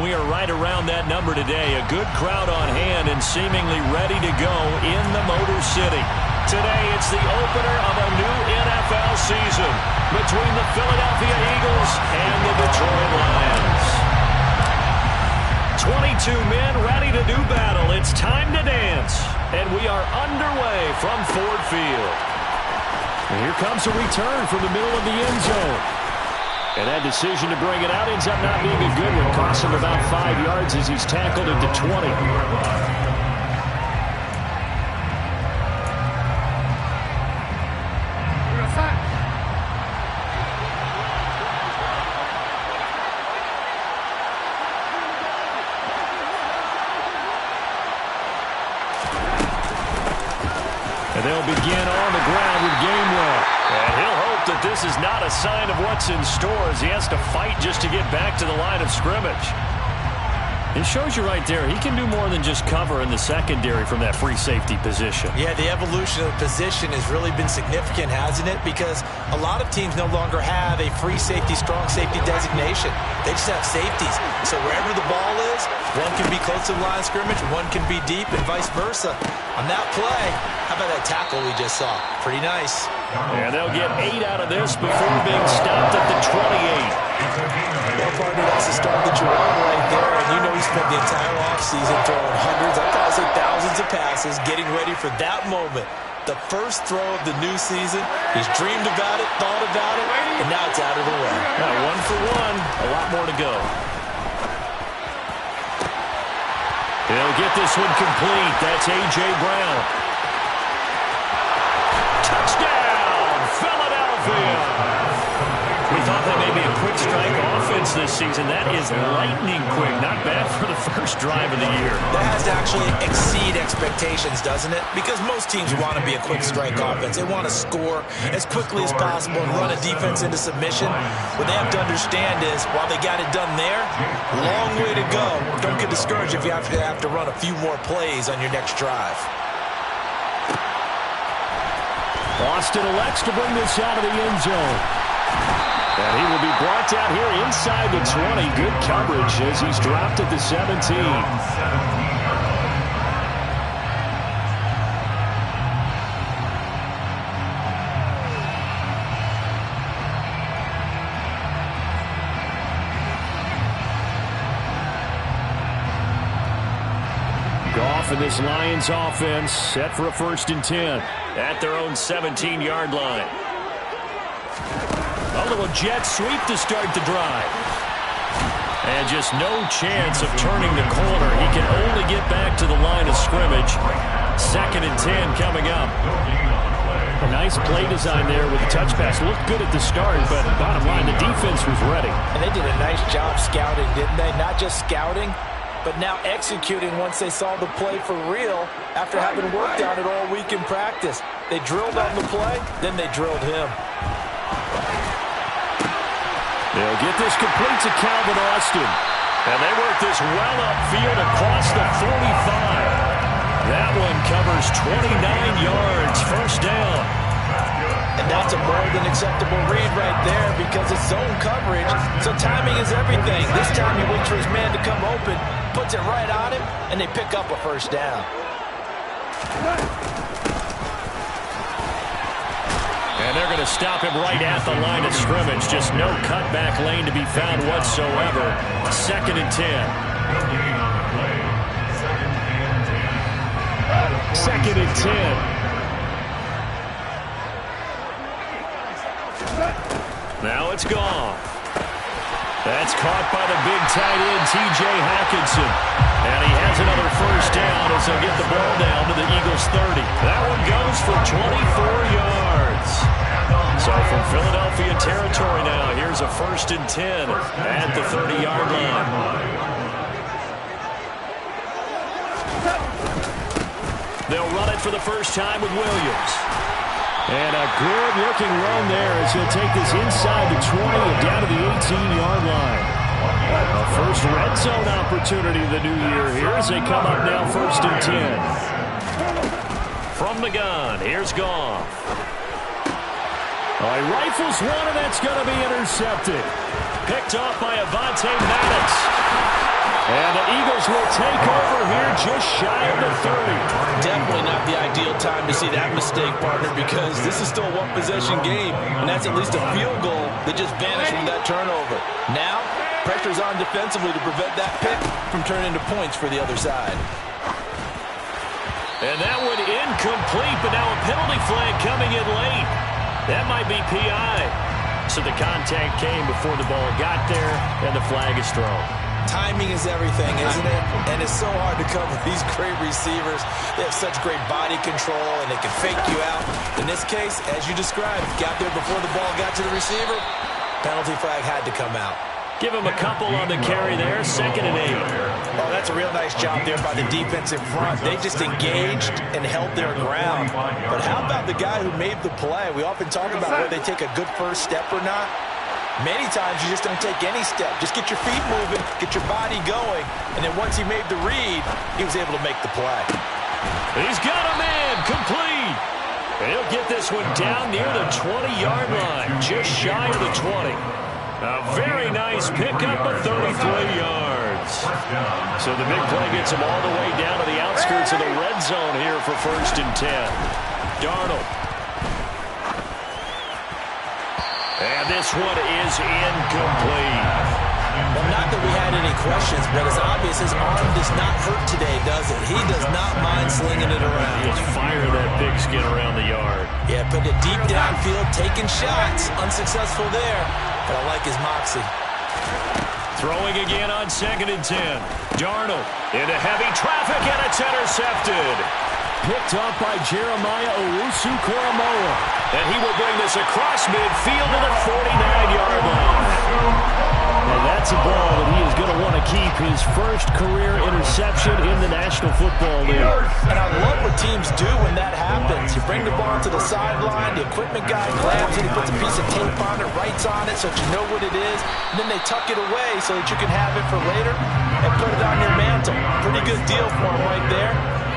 we are right around that number today. A good crowd on hand and seemingly ready to go in the Motor City. Today, it's the opener of a new NFL season between the Philadelphia Eagles and the Detroit Lions. 22 men ready to do battle. It's time to dance. And we are underway from Ford Field. And here comes a return from the middle of the end zone. And that decision to bring it out ends up not being a good one. Costs him about 5 yards as he's tackled at the 20. And they'll begin on the ground with Gainwell. And he'll hope that this is not a sign of what's in store as he has to fight just to get back to the line of scrimmage. It shows you right there, he can do more than just cover in the secondary from that free safety position. Yeah, the evolution of the position has really been significant, hasn't it? Because a lot of teams no longer have a free safety, strong safety designation. They just have safeties. So wherever the ball is, one can be close to the line of scrimmage, one can be deep, and vice versa. On that play, how about that tackle we just saw? Pretty nice. And they'll get 8 out of this before being stopped at the 28. Well, partner, that's the start that you want right there. And you know he spent the entire offseason throwing hundreds, I'd probably say thousands of passes, getting ready for that moment. The first throw of the new season. He's dreamed about it, thought about it, and now it's out of the way. Now, 1 for 1, a lot more to go. He'll get this one complete. That's A.J. Brown. Touchdown, Philadelphia. We thought that may be a quick strike offense this season. That is lightning quick. Not bad for the first drive of the year. That has to actually exceed expectations, doesn't it? Because most teams want to be a quick strike offense. They want to score as quickly as possible and run a defense into submission. What they have to understand is, while they got it done there, long way to go. Don't get discouraged if you have to run a few more plays on your next drive. Austin elects to bring this out of the end zone. And he will be brought down here inside the 20. Good coverage as he's dropped at the 17. Goff and this Lions offense set for a 1st and 10 at their own 17-yard line. A little jet sweep to start the drive. And just no chance of turning the corner. He can only get back to the line of scrimmage. 2nd and 10 coming up. A nice play design there with the touch pass. Looked good at the start, but bottom line, the defense was ready. And they did a nice job scouting, didn't they? Not just scouting, but now executing once they saw the play for real after having worked on it all week in practice. They drilled on the play, then they drilled him. They'll get this complete to Calvin Austin. And they work this well upfield across the 45. That one covers 29 yards. 1st down. And that's a more than acceptable read right there because it's zone coverage. So timing is everything. This time he waits for his man to come open, puts it right on him, and they pick up a 1st down. And they're going to stop him right at the line of scrimmage. Just no cutback lane to be found whatsoever. 2nd and 10. 2nd and 10. Now it's gone. That's caught by the big tight end, T.J. Hockenson. And he has another 1st down as they'll get the ball down to the Eagles' 30. That one goes for 24 yards. So from Philadelphia territory now, here's a 1st and 10 at the 30-yard line. They'll run it for the first time with Williams. And a good-looking run there as he'll take this inside the 20 and down to the 18-yard line. A first red zone opportunity of the new year here as they come up now 1st and 10. From the gun, here's Goff. He rifles one, and that's going to be intercepted. Picked off by Avonte Maddox. And the Eagles will take over here just shy of the 30. Definitely not the ideal time to see that mistake, partner, because this is still a one-possession game, and that's at least a field goal that just vanished from that turnover. Now, pressure's on defensively to prevent that pick from turning into points for the other side. And that one incomplete, but now a penalty flag coming in late. That might be PI. So the contact came before the ball got there, and the flag is thrown. Timing is everything, isn't it? And it's so hard to cover these great receivers. They have such great body control, and they can fake you out. In this case, as you described, got there before the ball got to the receiver. Penalty flag had to come out. Give him a couple on the carry there, 2nd and 8. Oh, that's a real nice job there by the defense in front. They just engaged and held their ground. But how about the guy who made the play? We often talk about whether they take a good first step or not. Many times you just don't take any step. Just get your feet moving, get your body going, and then once he made the read, he was able to make the play. He's got a man, complete. And he'll get this one down near the 20-yard line, just shy of the 20. A very nice pickup of 33 yards. So the big play gets him all the way down to the outskirts of the red zone here for 1st and 10. Darnold. And this one is incomplete. Well, not that we had any questions, but it's obvious his arm does not hurt today, does it? He does not mind slinging it around. He is firing that big skin around the yard. Yeah, putting it deep downfield, taking shots. Unsuccessful there, but I like his moxie. Throwing again on 2nd and 10. Darnold into heavy traffic, and it's intercepted. Picked up by Jeremiah Owusu-Koramoah. And he will bring this across midfield to the 49-yard line. And that's a ball that he is going to want to keep, his first career interception in the National Football League. And I love what teams do when that happens. You bring the ball to the sideline, the equipment guy grabs it, he puts a piece of tape on it, writes on it so that you know what it is, and then they tuck it away so that you can have it for later and put it on your mantle. Pretty good deal for him right there.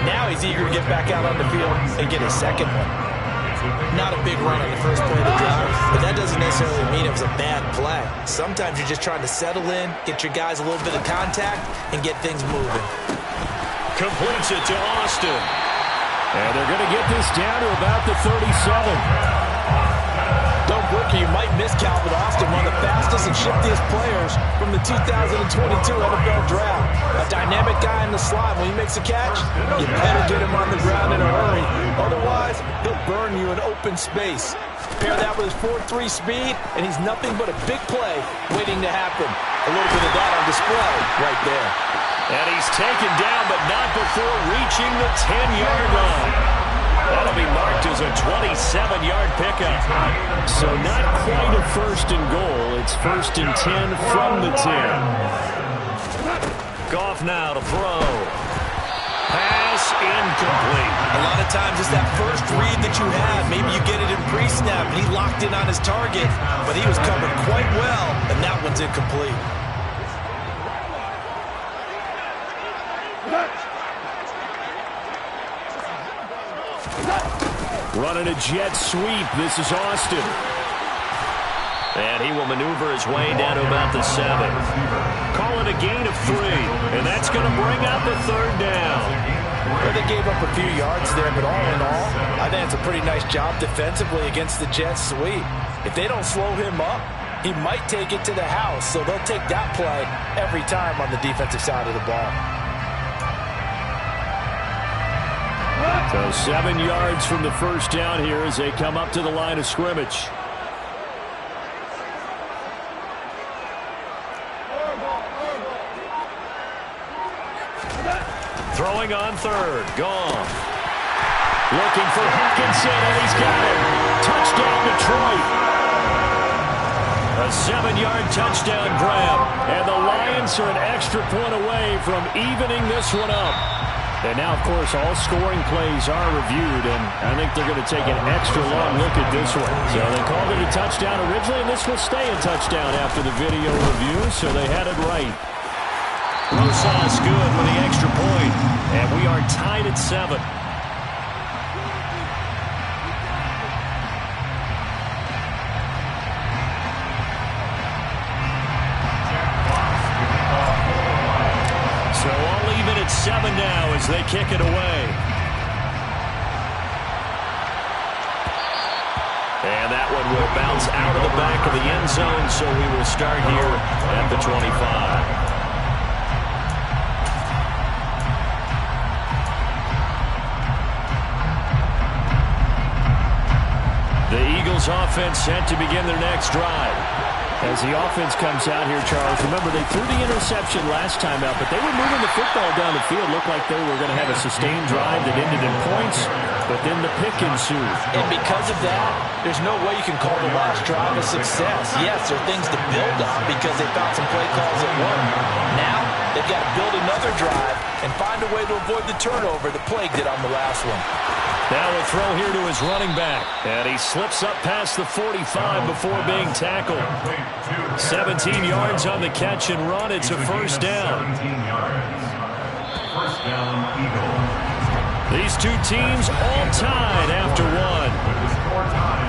Now he's eager to get back out on the field and get his second one. Not a big run on the first play of the drive, but that doesn't necessarily mean it was a bad play. Sometimes you're just trying to settle in, get your guys a little bit of contact, and get things moving. Completes it to Austin. And they're going to get this down to about the 37. Don't rookie, you might miss Calvin Austin, one of the fastest and shiftiest players from the 2022 NFL Draft. A dynamic guy in the slot. When he makes a catch, you better get him on the ground in a hurry. Otherwise, he'll burn you in open space. Pair that with his 4.3 speed, and he's nothing but a big play waiting to happen. A little bit of that on display right there. And he's taken down, but not before reaching the 10-yard line. That'll be marked as a 27-yard pickup. So not quite a 1st and goal. It's 1st and 10 from the 10. Goff now to throw. Pass incomplete. A lot of times it's that first read that you have. Maybe you get it in pre-snap, and he locked in on his target, but he was covered quite well, and that one's incomplete. Running a jet sweep. This is Austin. And he will maneuver his way down to about the 7. Call it a gain of 3. And that's going to bring out the 3rd down. Well, they gave up a few yards there, but all in all, I think it's a pretty nice job defensively against the jet sweep. If they don't slow him up, he might take it to the house. So they'll take that play every time on the defensive side of the ball. So 7 yards from the first down here as they come up to the line of scrimmage. Throwing on 3rd. Gone. Looking for Hockenson, and he's got it. Touchdown, Detroit. A 7-yard touchdown grab. And the Lions are an extra point away from evening this one up. And now, of course, all scoring plays are reviewed, and I think they're going to take an extra long look at this one. So they called it a touchdown originally, and this will stay a touchdown after the video review, so they had it right. Rosas good with the extra point, and we are tied at 7. and it's 7 now as they kick it away. And that one will bounce out of the back of the end zone, so we will start here at the 25. The Eagles offense set to begin their next drive. As the offense comes out here, Charles, remember they threw the interception last time out, but they were moving the football down the field. Looked like they were going to have a sustained drive that ended in points, but then the pick ensued. And because of that, there's no way you can call the last drive a success. Yes, there are things to build on because they found some play calls that work. Now, they've got to build another drive and find a way to avoid the turnover that plagued it on the last one. Now a throw here to his running back. And he slips up past the 45 before being tackled. 17 yards on the catch and run. It's a first down. First down, Eagles. These two teams all tied after one. The score tied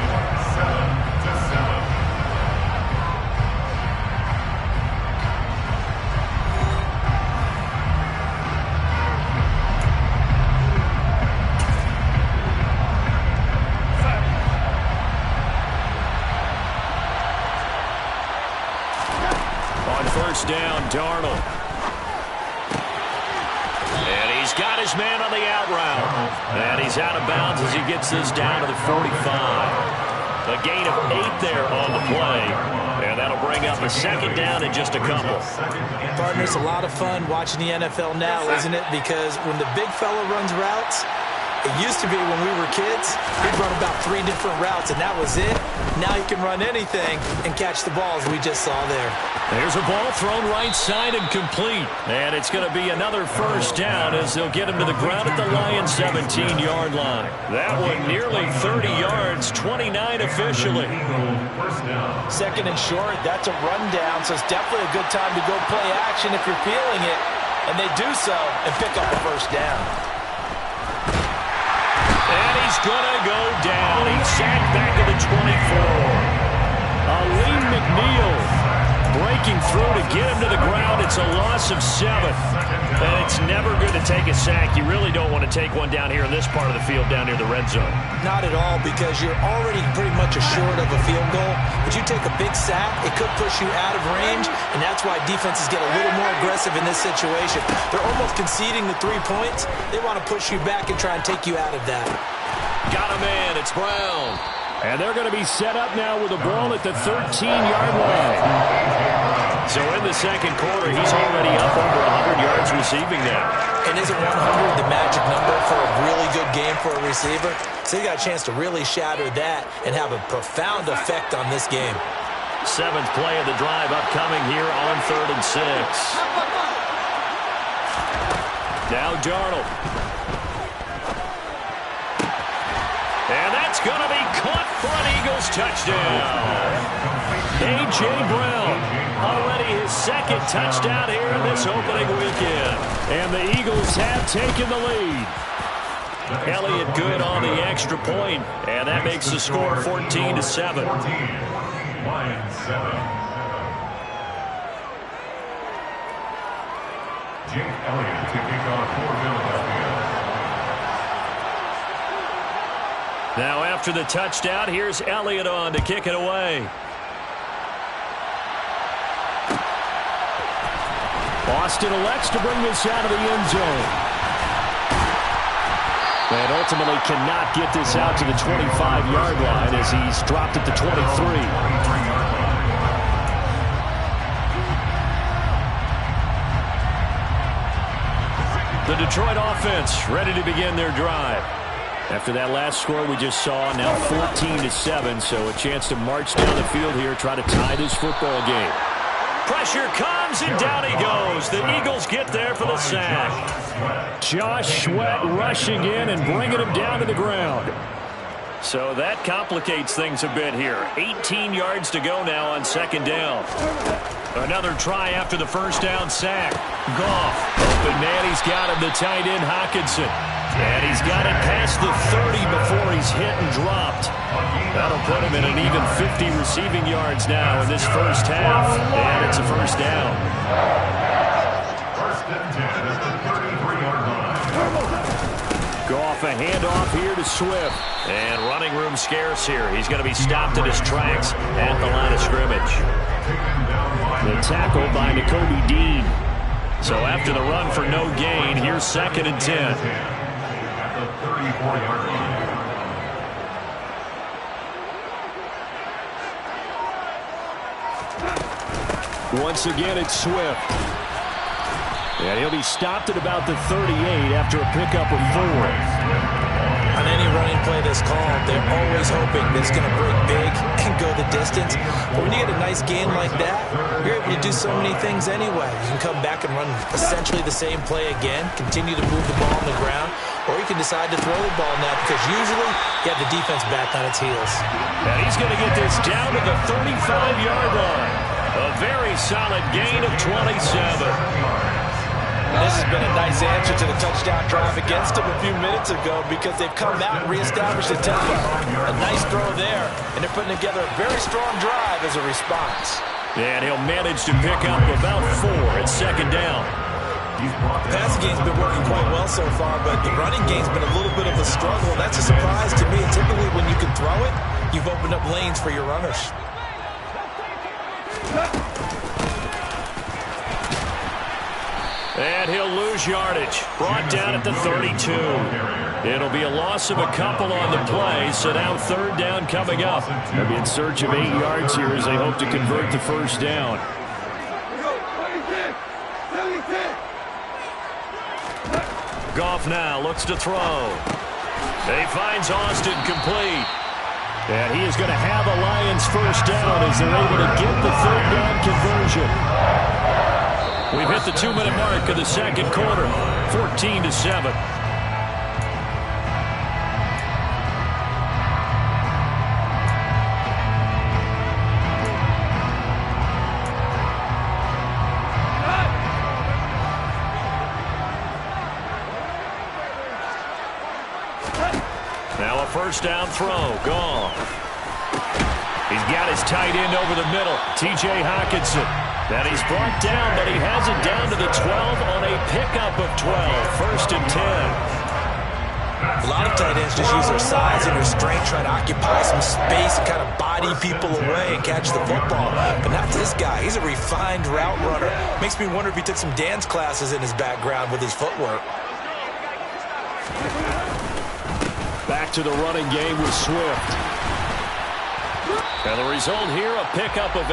7-7. First down, Darnold. And he's got his man on the out route. And he's out of bounds as he gets this down to the 45. A gain of 8 there on the play. And that'll bring up a second down in just a couple. Partners, a lot of fun watching the NFL now, isn't it? Because when the big fella runs routes, it used to be when we were kids, he'd run about 3 different routes, and that was it. Now he can run anything and catch the balls we just saw there. There's a ball thrown right side and complete. And it's going to be another first down as they'll get him to the ground at the Lions' 17-yard line. That one nearly 30 yards, 29 officially. Second and short, that's a rundown, so it's definitely a good time to go play action if you're feeling it. And they do so and pick up a first down. And he's going to go down. He's sacked back at the 24. Aleem McNeil breaking through to get him to the ground. It's a loss of 7. And it's never good to take a sack. You really don't want to take one down here in this part of the field down near the red zone. Not at all, because you're already pretty much assured of a field goal. But you take a big sack, it could push you out of range, and that's why defenses get a little more aggressive in this situation. They're almost conceding the 3 points. They want to push you back and try and take you out of that. Got a man. It's Brown. And they're going to be set up now with a ball at the 13-yard line. So in the second quarter, he's already up over 100 yards receiving now. And isn't 100 the magic number for a really good game for a receiver? So he got a chance to really shatter that and have a profound effect on this game. 7th play of the drive upcoming here on 3rd and 6. Now Darnold. And that's going to be caught for an Eagles touchdown. A.J. Brown, already his 2nd touchdown here in this opening weekend. And the Eagles have taken the lead. Elliott good on the extra point, and that makes the score 14-7. Lions 7. Jake Elliott to kick off for Philadelphia. Now after the touchdown, here's Elliott on to kick it away. Boston elects to bring this out of the end zone. And ultimately cannot get this out to the 25-yard line as he's dropped at the 23. The Detroit offense ready to begin their drive. After that last score we just saw, now 14-7, so a chance to march down the field here, try to tie this football game. Pressure comes, and down he goes. The Eagles get there for the sack. Josh Sweat rushing in and bringing him down to the ground. So that complicates things a bit here. 18 yards to go now on 2nd down. Another try after the first down sack. Goff, open man, he's got him, the tight end Hockenson. And he's got it past the 30 before he's hit and dropped. That'll put him in an even 50 receiving yards now in this first half. And it's a first down. First and 10 at the 33. a handoff here to Swift. And running room scarce here. He's going to be stopped at his tracks at the line of scrimmage. The tackle by Nakobe Dean. So after the run for no gain, here's 2nd and 10. At the 34-yard line. Once again, it's Swift. And he'll be stopped at about the 38 after a pickup of 4. On any running play that's called, they're always hoping that it's going to break big and go the distance. But when you get a nice gain like that, you're able to do so many things anyway. You can come back and run essentially the same play again, continue to move the ball on the ground, or you can decide to throw the ball now because usually you have the defense back on its heels. And he's going to get this down to the 35-yard line. A very solid gain of 27. This has been a nice answer to the touchdown drive against them a few minutes ago because they've come out and reestablished the tempo. A nice throw there, and they're putting together a very strong drive as a response. And he'll manage to pick up about 4 at 2nd down. The passing game's been working quite well so far, but the running game's been a little bit of a struggle. That's a surprise to me. Typically, when you can throw it, you've opened up lanes for your runners. And he'll lose yardage. Brought down at the 32. It'll be a loss of a couple on the play, so now 3rd down coming up. They'll be in search of 8 yards here as they hope to convert the 1st down. Goff now looks to throw. He finds Austin complete. And he is going to have a Lions 1st down as they're able to get the 3rd down conversion. We've hit the 2-minute mark of the 2nd quarter, 14-7. Now a 1st down throw, gone. He's got his tight end over the middle, T.J. Hockenson. And he's brought down, but he has it down to the 12 on a pickup of 12. 1st and 10. A lot of tight ends just use their size and their strength, try to occupy some space and kind of body people away and catch the football. But not this guy. He's a refined route runner. Makes me wonder if he took some dance classes in his background with his footwork. Back to the running game with Swift. And the result here, a pickup of 8.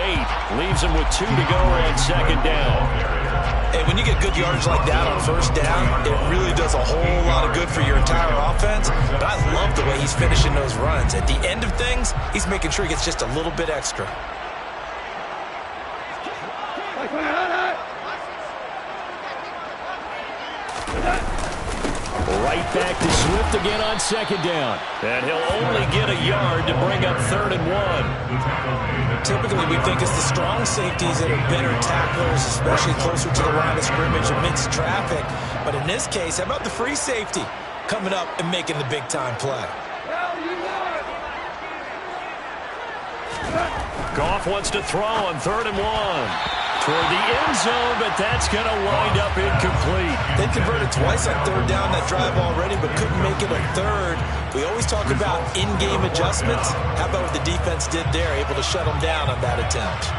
Leaves him with 2 to go on 2nd down. Hey, when you get good yardage like that on 1st down, it really does a whole lot of good for your entire offense. But I love the way he's finishing those runs. At the end of things, he's making sure he gets just a little bit extra. Right back to Swift again on 2nd down. And he'll only get a yard to bring up 3rd and 1. Typically, we think it's the strong safeties that are better tacklers, especially closer to the line of scrimmage amidst traffic. But in this case, how about the free safety coming up and making the big-time play? Goff wants to throw on 3rd and 1. Toward the end zone, but that's going to wind up incomplete. They converted twice on 3rd down that drive already, but couldn't make it a 3rd. We always talk about in-game adjustments. How about what the defense did there, able to shut them down on that attempt?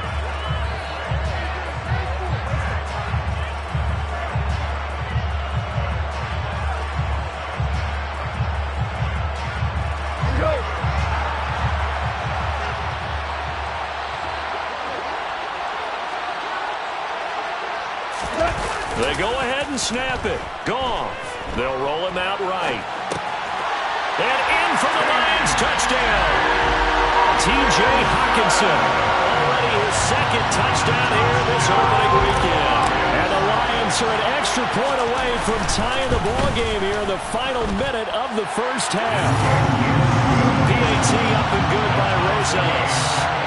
They go ahead and snap it. Goff. They'll roll him out right. And in for the Lions touchdown. T.J. Hockenson. Already his 2nd touchdown here this opening weekend. And the Lions are an extra point away from tying the ball game here in the final minute of the 1st half. PAT up and good by Rosas.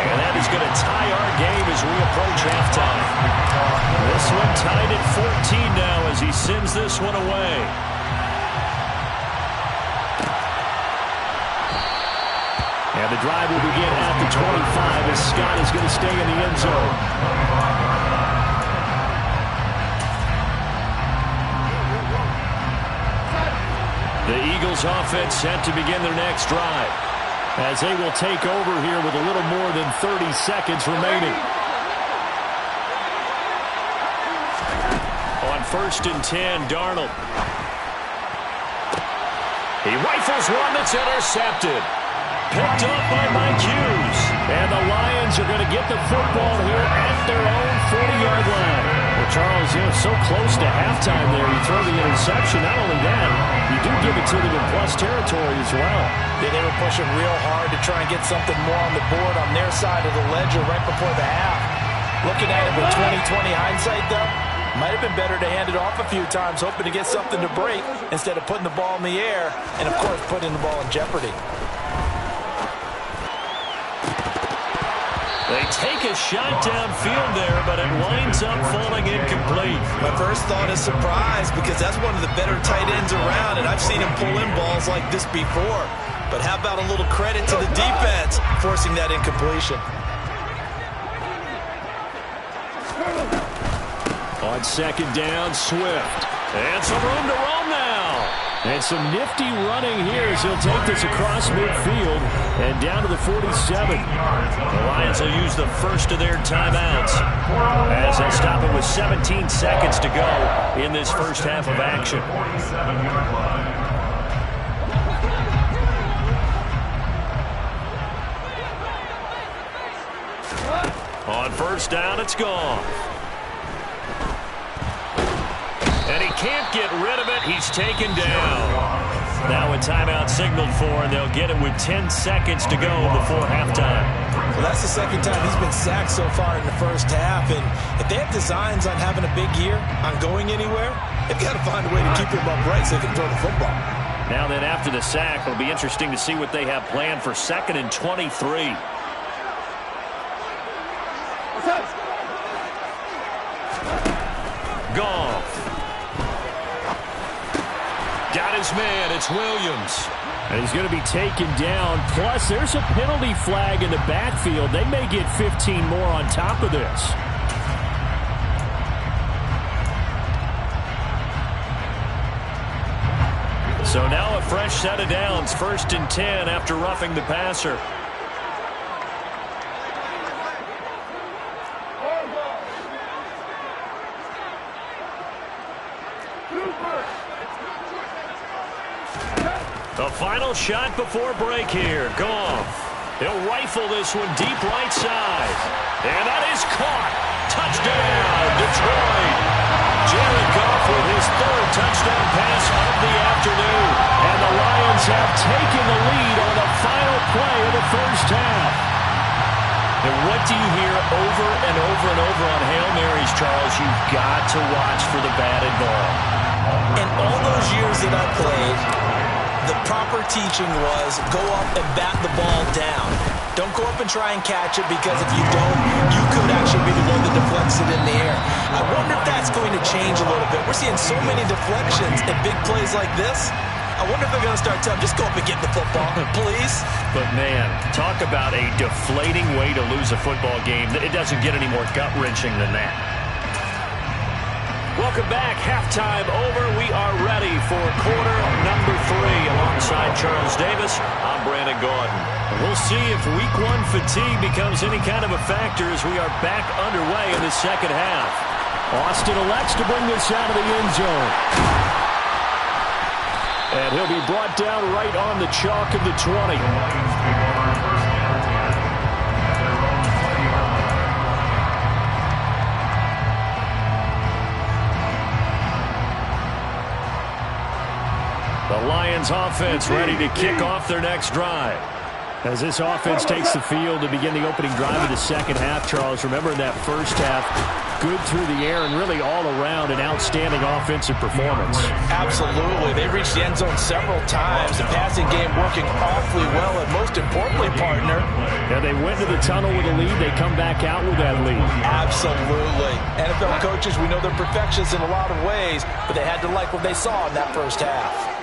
And that is going to tie our game as we approach halftime. This one tied at 14 now as he sends this one away. And the drive will begin at the 25 as Scott is going to stay in the end zone. The Eagles offense set to begin their next drive, as they will take over here with a little more than 30 seconds remaining. On 1st and 10, Darnold. He rifles one that's intercepted. Picked up by Mike Hughes. And the Lions are going to get the football here at their own 40-yard line. Well, Charles, so close to halftime there. You throw the interception. Not only that, you do give it to them in plus territory as well. Yeah, they were pushing real hard to try and get something more on the board on their side of the ledger right before the half. Looking at it with 20/20 hindsight, though, might have been better to hand it off a few times, hoping to get something to break instead of putting the ball in the air and, of course, putting the ball in jeopardy. They take a shot downfield there, but it winds up falling incomplete. My first thought is surprise, because that's one of the better tight ends around, and I've seen him pull in balls like this before. But how about a little credit to the defense forcing that incompletion? On 2nd down, Swift. And some room to run now. And some nifty running here as he'll take this across midfield and down to the 47. The Lions will use the first of their timeouts as they'll stop it with 17 seconds to go in this first half of action. On 1st down, it's gone. And he can't get rid of it. He's taken down. Now a timeout signaled for, and they'll get it with 10 seconds to go before halftime. Well, that's the second time he's been sacked so far in the first half. And if they have designs on having a big year, on going anywhere, they've got to find a way to keep him upright so they can throw the football. Now then, after the sack, it'll be interesting to see what they have planned for 2nd and 23. Goff. Got his man. It's Williams. And he's going to be taken down. Plus, there's a penalty flag in the backfield. They may get 15 more on top of this. So now a fresh set of downs. 1st and 10 after roughing the passer. The final shot before break here. Goff. He'll rifle this one deep right side. And that is caught. Touchdown, Detroit. Jared Goff with his 3rd touchdown pass of the afternoon. And the Lions have taken the lead on the final play of the first half. And what do you hear over and over and over on Hail Marys, Charles? You've got to watch for the batted ball. In all those years that I played, the proper teaching was go up and bat the ball down. Don't go up and try and catch it, because if you don't, you could actually be the one that deflects it in the air. I wonder if that's going to change a little bit. We're seeing so many deflections and big plays like this. I wonder if they're going to start telling them, just go up and get the football, please. But, man, talk about a deflating way to lose a football game. It doesn't get any more gut-wrenching than that. Welcome back. Halftime over. We are ready for quarter number 3. Alongside Charles Davis, I'm Brandon Gaudin. We'll see if week 1 fatigue becomes any kind of a factor as we are back underway in the second half. Austin elects to bring this out of the end zone. And he'll be brought down right on the chalk of the 20. The Lions offense ready to kick off their next drive. As this offense takes the field to begin the opening drive of the second half, Charles, remember in that first half, good through the air and really all around an outstanding offensive performance. Absolutely. They reached the end zone several times. The passing game working awfully well, and most importantly, partner. Yeah, they went to the tunnel with a lead. They come back out with that lead. Absolutely. NFL coaches, we know they're perfectionists in a lot of ways, but they had to like what they saw in that first half.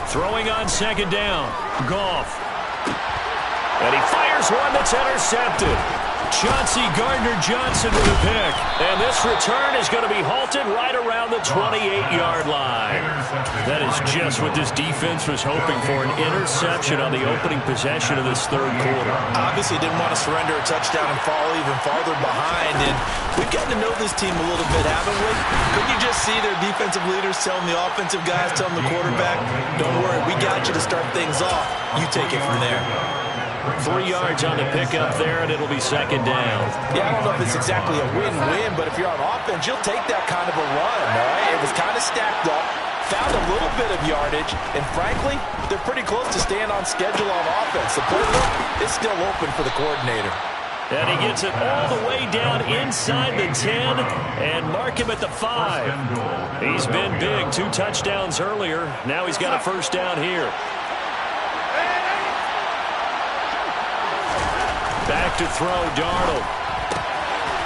Throwing on second down, Goff. And he fires one that's intercepted. Chauncey Gardner-Johnson with a pick. And this return is going to be halted right around the 28-yard line. That is just what this defense was hoping for, an interception on the opening possession of this third quarter. Obviously didn't want to surrender a touchdown and fall even farther behind. And we've gotten to know this team a little bit, haven't we? Couldn't you just see their defensive leaders telling the offensive guys, telling the quarterback, don't worry, we got you to start things off. You take it from there. 3 yards on the pickup there, and it'll be second down. Yeah, I don't know if it's exactly a win-win, but if you're on offense, you'll take that kind of a run, all right? It was kind of stacked up, found a little bit of yardage, and frankly, they're pretty close to staying on schedule on offense. The playbook is still open for the coordinator. And he gets it all the way down inside the 10 and mark him at the 5. He's been big, 2 touchdowns earlier. Now he's got a first down here. Back to throw, Darnold.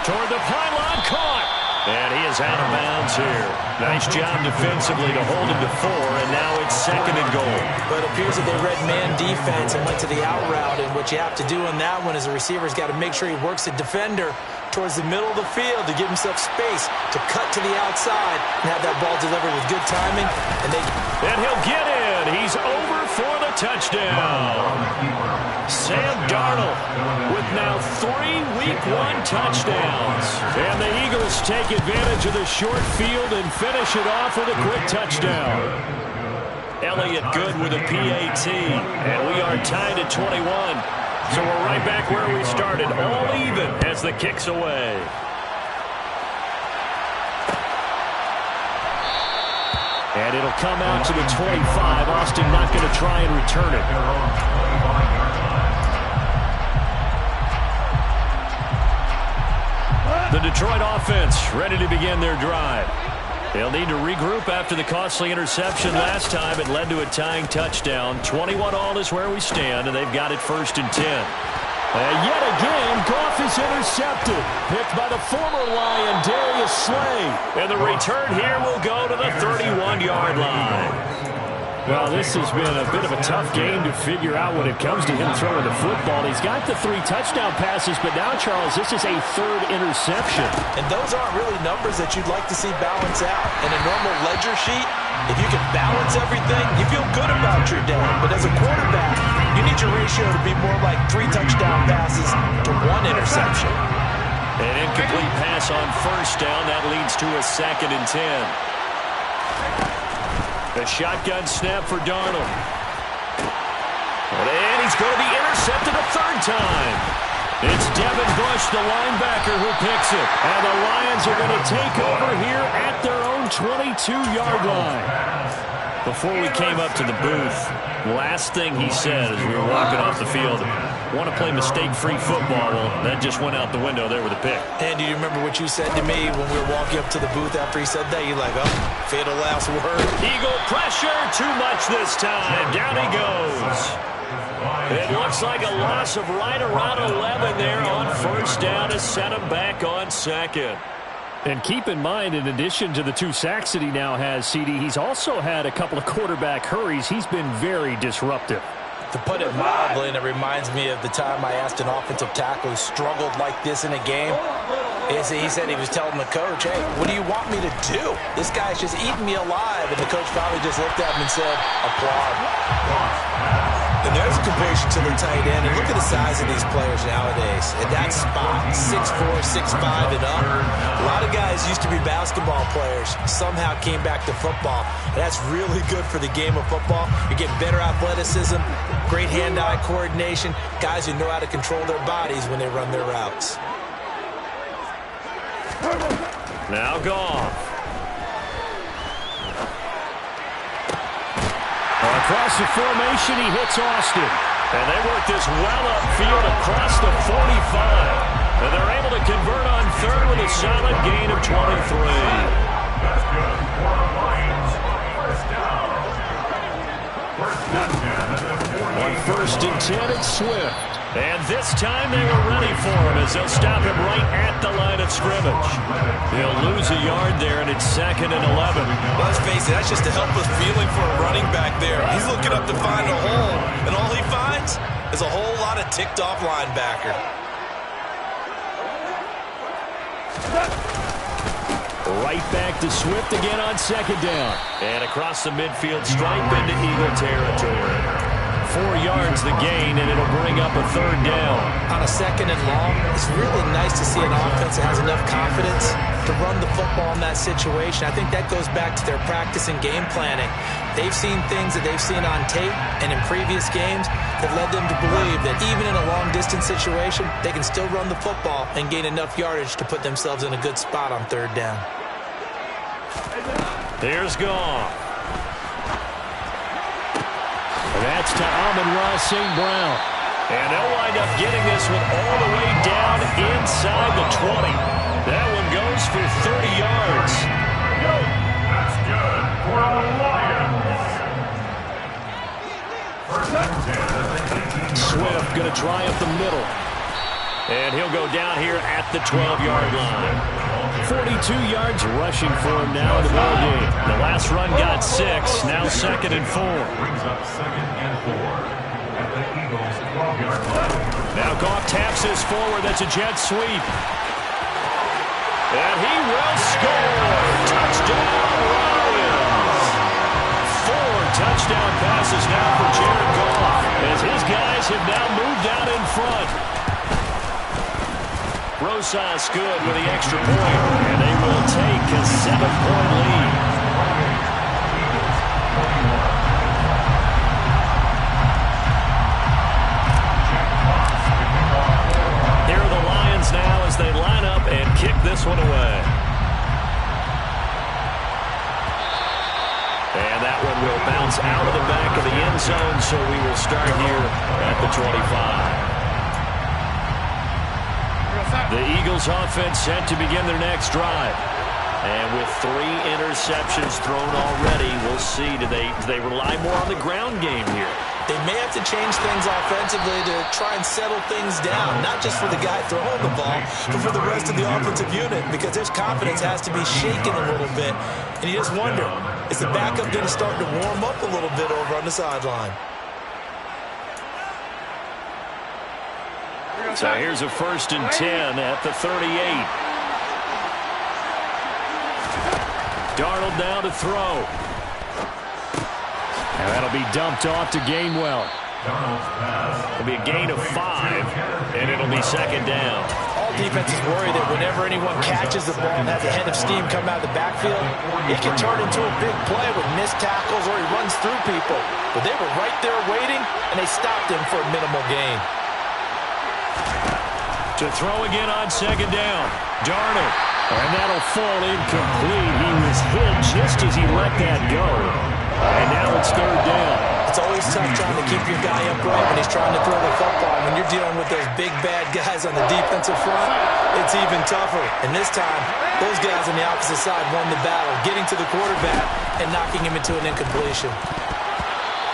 Toward the pylon, caught. And he is out of bounds here. Nice job defensively to hold him to 4, and now it's second and goal. But it appears that they read man defense and went to the out route, and what you have to do on that one is the receiver's got to make sure he works the defender towards the middle of the field to give himself space to cut to the outside and have that ball delivered with good timing. And he'll get in. He's over for the touchdown. Sam Darnold with now 3 Week 1 touchdowns. And the Eagles take advantage of the short field and finish it off with a quick touchdown. Elliott Good with a PAT. And we are tied at 21. So we're right back where we started, all even as the kick's away. And it'll come out to the 25. Austin not going to try and return it. The Detroit offense ready to begin their drive. They'll need to regroup after the costly interception last time. It led to a tying touchdown. 21-all is where we stand, and they've got it first and 10. And yet again, Goff is intercepted. Picked by the former Lion, Darius Slay. And the return here will go to the 31-yard line. Well, this has been a bit of a tough game to figure out when it comes to him throwing the football. He's got the 3 touchdown passes, but now, Charles, this is a 3rd interception. And those aren't really numbers that you'd like to see balance out. In a normal ledger sheet, if you can balance everything, you feel good about your day. But as a quarterback, you need your ratio to be more like 3 touchdown passes to 1 interception. An incomplete pass on first down. That leads to a 2nd and 10. A shotgun snap for Darnold. And he's going to be intercepted a 3rd time. It's Devin Bush, the linebacker, who picks it. And the Lions are going to take over here at their own 22-yard line. Before we came up to the booth, last thing he said as we were walking off the field, want to play mistake-free football. Well, that just went out the window there with a pick. And do you remember what you said to me when we were walking up to the booth after he said that? You're like, oh, fatal last word. Eagle pressure, too much this time. Down he goes. It looks like a loss of right around 11 there on first down to set him back on 2nd. And keep in mind, in addition to the 2 sacks that he now has, CD, he's also had a couple of quarterback hurries. He's been very disruptive. To put it mildly, and it reminds me of the time I asked an offensive tackle who struggled like this in a game. He said he was telling the coach, hey, what do you want me to do? This guy's just eating me alive. And the coach probably just looked at him and said, applaud. And there's a comparison to the tight end. And look at the size of these players nowadays. At that spot, 6'4", 6'5", and up. A lot of guys used to be basketball players, somehow came back to football. And that's really good for the game of football. You're getting better athleticism, great hand-eye coordination, guys who know how to control their bodies when they run their routes. Now Goff. Across the formation, he hits Austin. And they work this well upfield across the 45. And they're able to convert on 3rd with a solid gain of 23. On 1st and 10, it's Swift. And this time they were ready for him as they'll stop him right at the line of scrimmage. They'll lose a yard there, and it's 2nd and 11. Let's face it, that's just a helpless feeling for a running back there. He's looking up to find a hole, and all he finds is a whole lot of ticked-off linebacker. Right back to Swift again on 2nd down. And across the midfield stripe into Eagle territory. 4 yards the gain, and it'll bring up a 3rd down. On a 2nd and long, it's really nice to see an offense that has enough confidence to run the football in that situation. I think that goes back to their practice and game planning. They've seen things that they've seen on tape and in previous games that led them to believe that even in a long-distance situation, they can still run the football and gain enough yardage to put themselves in a good spot on 3rd down. Here's Goff. That's to Amon-Ra St. Brown. And they'll wind up getting this one all the way down inside the 20. That one goes for 30 yards. That's good for the Lions. Swift going to try up the middle. And he'll go down here at the 12-yard line. 42 yards rushing for him now in the ball game. The last run got 6, now 2nd and 4. Brings up 2nd and 4 at the Eagles' 12-yard line. Now Goff taps this forward. That's a jet sweep. And he will score. Touchdown, Lions. 4 touchdown passes now for Jared Goff as his guys have now moved out in front. Rosas good with the extra point, and they will take a 7-point lead. Here are the Lions now as they line up and kick this one away. And that one will bounce out of the back of the end zone, so we will start here at the 25. The Eagles offense set to begin their next drive. And with 3 interceptions thrown already, we'll see, do they rely more on the ground game here? They may have to change things offensively to try and settle things down, not just for the guy throwing the ball, but for the rest of the offensive unit, because their confidence has to be shaken a little bit. And you just wonder, is the backup going to start to warm up a little bit over on the sideline? So here's a 1st and 10 at the 38. Darnold now to throw. And that'll be dumped off to Gainwell. It'll be a gain of 5, and it'll be 2nd down. All defenses worry that whenever anyone catches the ball and has a head of steam come out of the backfield, it can turn into a big play with missed tackles or he runs through people. But they were right there waiting, and they stopped him for a minimal gain. To throw again on 2nd down. Darnold. And that'll fall incomplete. He was hit just as he let that go. And now it's 3rd down. It's always tough trying to keep your guy upright when he's trying to throw the football. When you're dealing with those big, bad guys on the defensive front, it's even tougher. And this time, those guys on the opposite side won the battle, getting to the quarterback and knocking him into an incompletion.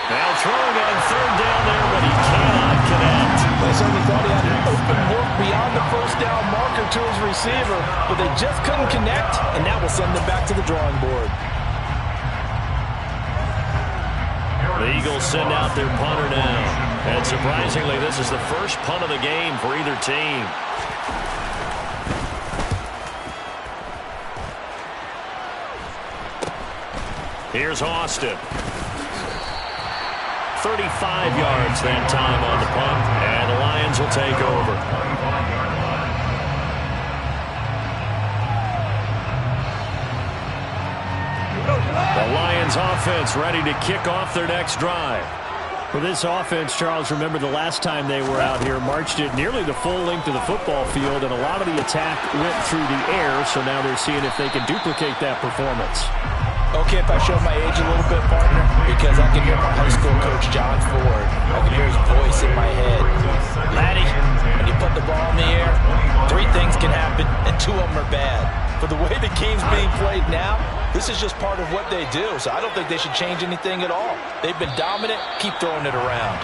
Now throwing on 3rd down there, but he cannot connect. They certainly thought he had an open look beyond the 1st down marker to his receiver, but they just couldn't connect, and that will send them back to the drawing board. The Eagles send out their punter now. And surprisingly, this is the first punt of the game for either team. Here's Austin. 35 yards that time on the punt, and the Lions will take over. The Lions offense ready to kick off their next drive. For this offense, Charles, remember the last time they were out here, marched it nearly the full length of the football field, and a lot of the attack went through the air, so now they're seeing if they can duplicate that performance. Okay, if I show my age a little bit, partner, because I can hear my high school coach, John Ford. I can hear his voice in my head. Laddie, when you put the ball in the air, 3 things can happen, and 2 of them are bad. But the way the game's being played now, this is just part of what they do, so I don't think they should change anything at all. They've been dominant. Keep throwing it around.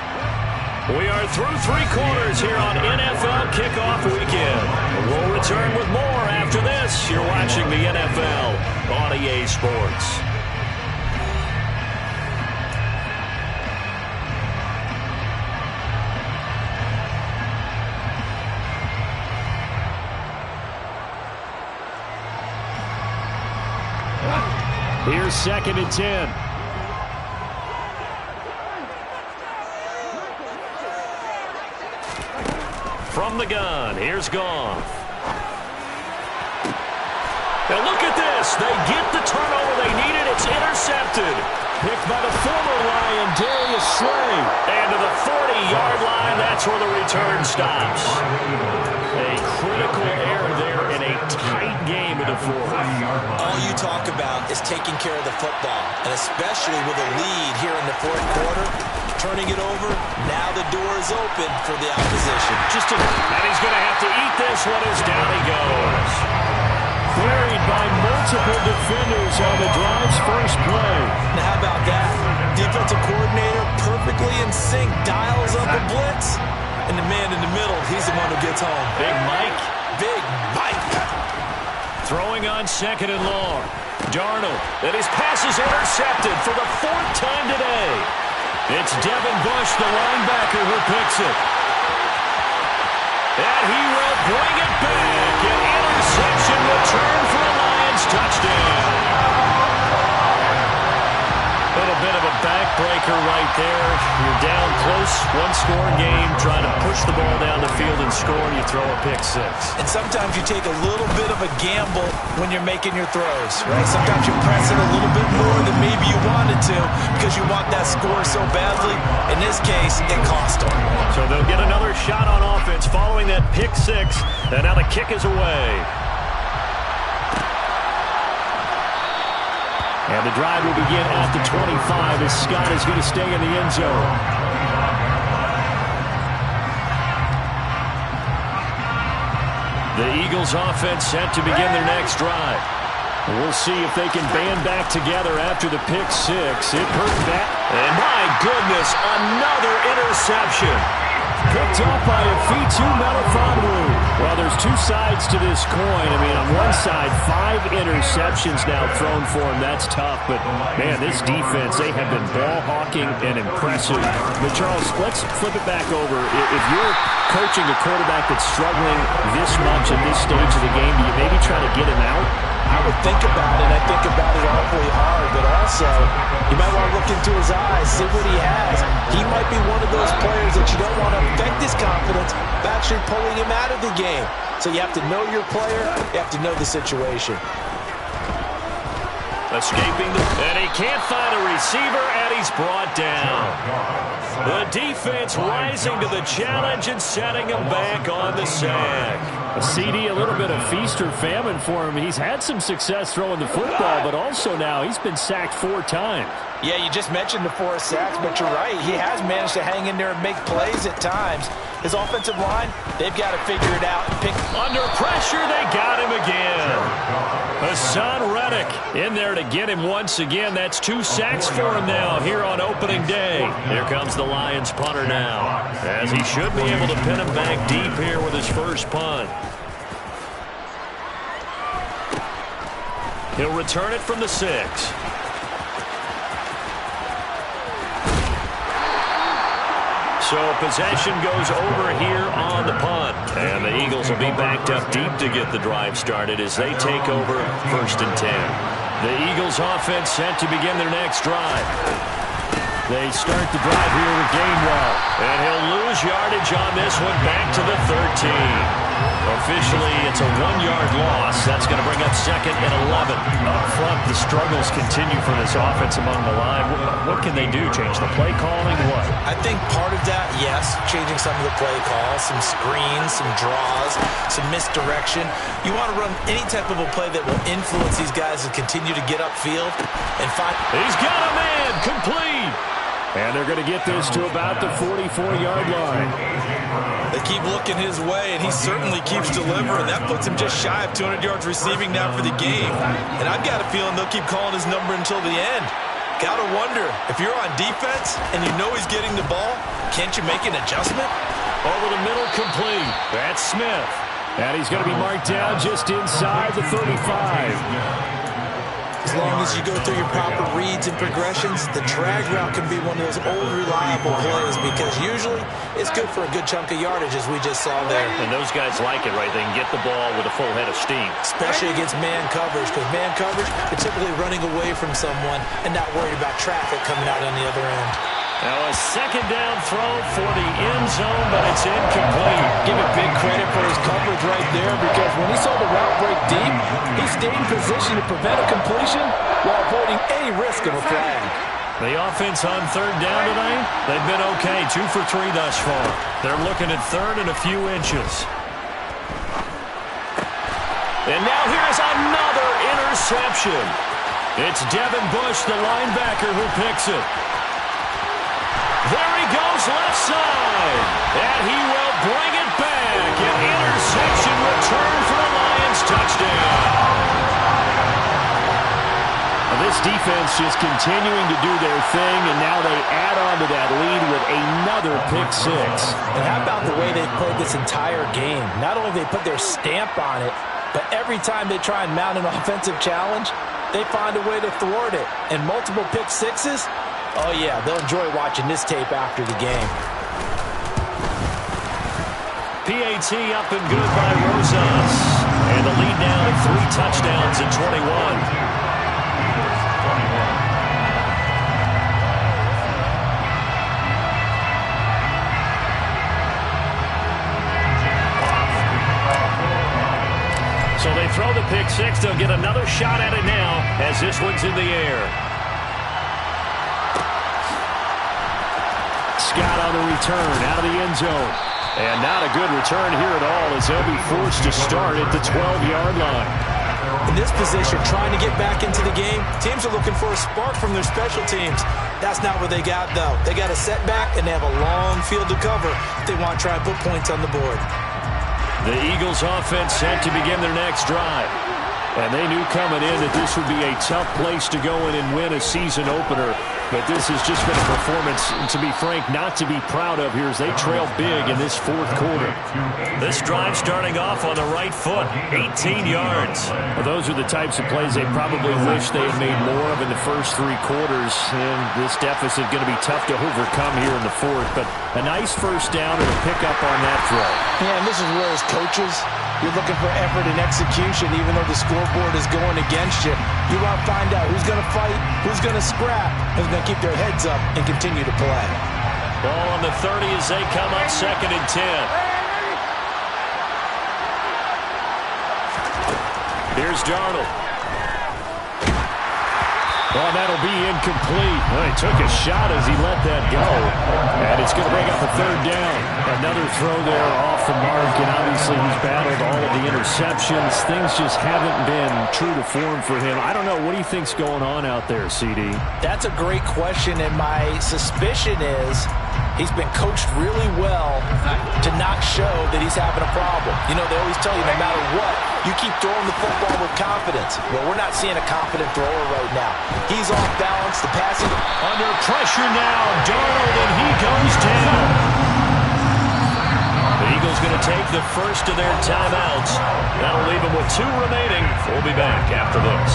We are through 3 quarters here on NFL Kickoff Weekend. We'll return with more after this. You're watching the NFL on EA Sports. Here's 2nd and 10. From the gun, here's Goff. Now look at this. They get the turnover they needed. It's intercepted. Picked by the former Lion, Darius Slay. And to the 40-yard line, that's where the return stops. A critical error there in a tight game in the fourth. All you talk about is taking care of the football, and especially with a lead here in the fourth quarter. Turning it over, now the door is open for the opposition. And he's going to have to eat this one as down he goes. Buried by multiple defenders on the drive's first play. Now how about that? Defensive coordinator perfectly in sync, dials up a blitz, and the man in the middle, he's the one who gets home. Big Mike. Big Mike. Throwing on 2nd and long. Darnold, and his pass is intercepted for the 4th time today. It's Devin Bush, the linebacker, who picks it. And he will bring it back. An interception return for a Lions touchdown. A little bit of a backbreaker right there. You're down close, one-score game, trying to push the ball down the field and score, and you throw a pick 6. And sometimes you take a little bit of a gamble when you're making your throws, right? Sometimes you press it a little bit more than maybe you wanted to because you want that score so badly. In this case, it cost them. So they'll get another shot on offense following that pick 6, and now the kick is away. And the drive will begin at the 25 as Scott is going to stay in the end zone. The Eagles offense set to begin their next drive. We'll see if they can band back together after the pick 6. It hurt that. And my goodness, another interception. Picked up by Afitu Melifonwu. Well, there's 2 sides to this coin. I mean, on one side, 5 interceptions now thrown for him. That's tough. But, man, this defense, they have been ball hawking and impressive. But, Charles, let's flip it back over. If you're coaching a quarterback that's struggling this much at this stage of the game, do you maybe try to get him out? I would think about it. I think about it awfully hard, but also you might want to look into his eyes, see what he has. He might be one of those players that you don't want to affect his confidence by actually pulling him out of the game. So you have to know your player, you have to know the situation. Escaping and he can't find a receiver, and he's brought down. The defense rising to the challenge and setting him back on the sack. A CD, a little bit of feast or famine for him. He's had some success throwing the football, but also now he's been sacked 4 times. Yeah, you just mentioned the 4 sacks, but you're right. He has managed to hang in there and make plays at times. His offensive line, they've got to figure it out. Under pressure, they got him again. Hassan Reddick in there to get him once again. That's 2 sacks for him now here on opening day. Here comes the Lions punter now, as he should be able to pin him back deep here with his first punt. He'll return it from the 6. So possession goes over here on the punt. And the Eagles will be backed up deep to get the drive started as they take over 1st and 10. The Eagles offense set to begin their next drive. They start the drive here with Gainwell. And he'll lose yardage on this one back to the 13. Officially, it's a 1-yard loss. That's going to bring up 2nd and 11. Up front, the struggles continue for this offense among the line. What can they do? Change the play calling? What? I think part of that, yes, changing some of the play calls, some screens, some draws, some misdirection. You want to run any type of a play that will influence these guys to continue to get upfield and find. He's got a man complete. And they're going to get this to about the 44-yard line. They keep looking his way, and he certainly keeps delivering. That puts him just shy of 200 yards receiving now for the game. And I've got a feeling they'll keep calling his number until the end. Got to wonder, if you're on defense and you know he's getting the ball, Can't you make an adjustment? Over the middle, complete. That's Smith. And he's going to be marked down just inside the 35. As long as you go through your proper reads and progressions, the drag route can be one of those old reliable plays because usually it's good for a good chunk of yardage, as we just saw there. And those guys like it, right? They can get the ball with a full head of steam. Especially against man coverage, because man coverage, you're typically running away from someone and not worried about traffic coming out on the other end. Now a second down throw for the end zone, but it's incomplete. Give him big credit for his coverage right there, because when he saw the route break deep, he stayed in position to prevent a completion while avoiding any risk of a flag. The offense on third down tonight, they've been okay, 2 for 3 thus far. They're looking at third and a few inches. And now here's another interception. It's Devin Bush, the linebacker, who picks it. There he goes, left side. And he will bring it back. An interception return for the Lions, touchdown. This defense just continuing to do their thing, and now they add on to that lead with another pick six. And how about the way they played this entire game? Not only they put their stamp on it, but every time they try and mount an offensive challenge, they find a way to thwart it. And multiple pick sixes, oh yeah, they'll enjoy watching this tape after the game. PAT up and good by Rosas. And the lead now at 3 touchdowns at 21. So they throw the pick six. They'll get another shot at it now as this one's in the air. Scott on the return out of the end zone. And not a good return here at all as they'll be forced to start at the 12-yard line. In this position, trying to get back into the game, teams are looking for a spark from their special teams. That's not what they got, though. They got a setback, and they have a long field to cover if they want to try and put points on the board. The Eagles offense set to begin their next drive. And they knew coming in that this would be a tough place to go in and win a season opener. But this has just been a performance, to be frank, not to be proud of here as they trail big in this fourth quarter. This drive starting off on the right foot, 18 yards. Well, those are the types of plays they probably wish they had made more of in the first 3 quarters. And this deficit going to be tough to overcome here in the fourth. But a nice first down and a pickup on that throw. Yeah, and this is where as coaches, you're looking for effort and execution even though the scoreboard is going against you. You want to find out who's going to fight, who's going to scrap, who's going to keep their heads up and continue to play. Ball on the 30 as they come up 2nd and 10. Here's Darnold. Well, that'll be incomplete. Well, he took a shot as he let that go. And it's going to bring up a 3rd down. Another throw there off the mark, and obviously he's battled all of the interceptions. Things just haven't been true to form for him. I don't know. What do you think's going on out there, CD? That's a great question, and my suspicion is he's been coached really well to not show that he's having a problem. You know, they always tell you no matter what, you keep throwing the football with confidence. Well, we're not seeing a confident thrower right now. He's off balance. The passing under pressure now. Darnold, and he goes down. The Eagles going to take the first of their timeouts. That'll leave them with 2 remaining. We'll be back after this.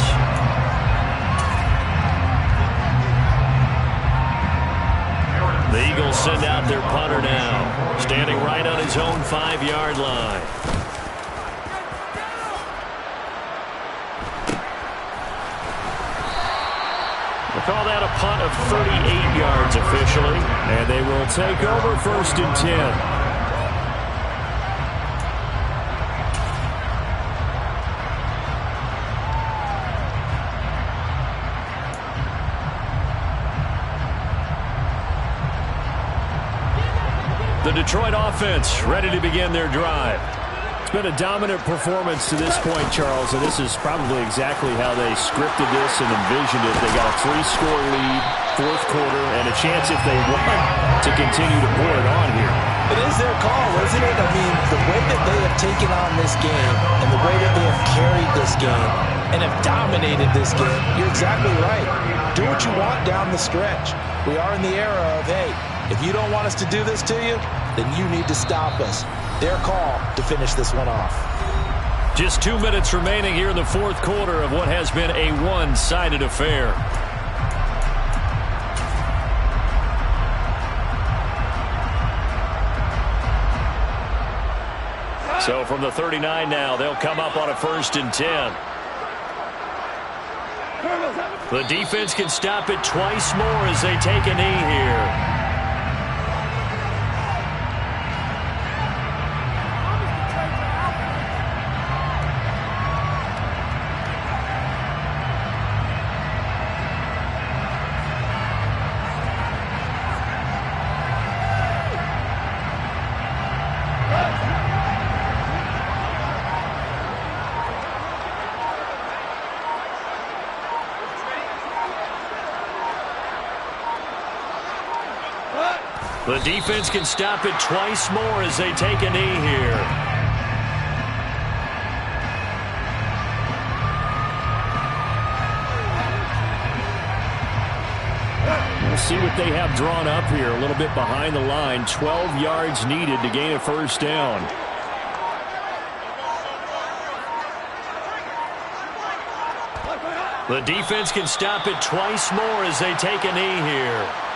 The Eagles send out their punter now, standing right on his own 5-yard line. We'll call that a punt of 38 yards officially. And they will take over 1st and 10. The Detroit offense ready to begin their drive. It's been a dominant performance to this point, Charles, and this is probably exactly how they scripted this and envisioned it. They got a 3-score lead, 4th quarter, and a chance if they want to continue to pour it on here. It is their call, isn't it? I mean, the way that they have taken on this game and the way that they have carried this game and have dominated this game, you're exactly right. Do what you want down the stretch. We are in the era of, hey, If you don't want us to do this to you, then you need to stop us. Their call to finish this one off. Just 2 minutes remaining here in the fourth quarter of what has been a one-sided affair. So from the 39 now, they'll come up on a 1st and 10. The defense can stop it twice more as they take a knee here. The defense can stop it twice more as they take a knee here. We'll see what they have drawn up here. A little bit behind the line. 12 yards needed to gain a 1st down. The defense can stop it twice more as they take a knee here.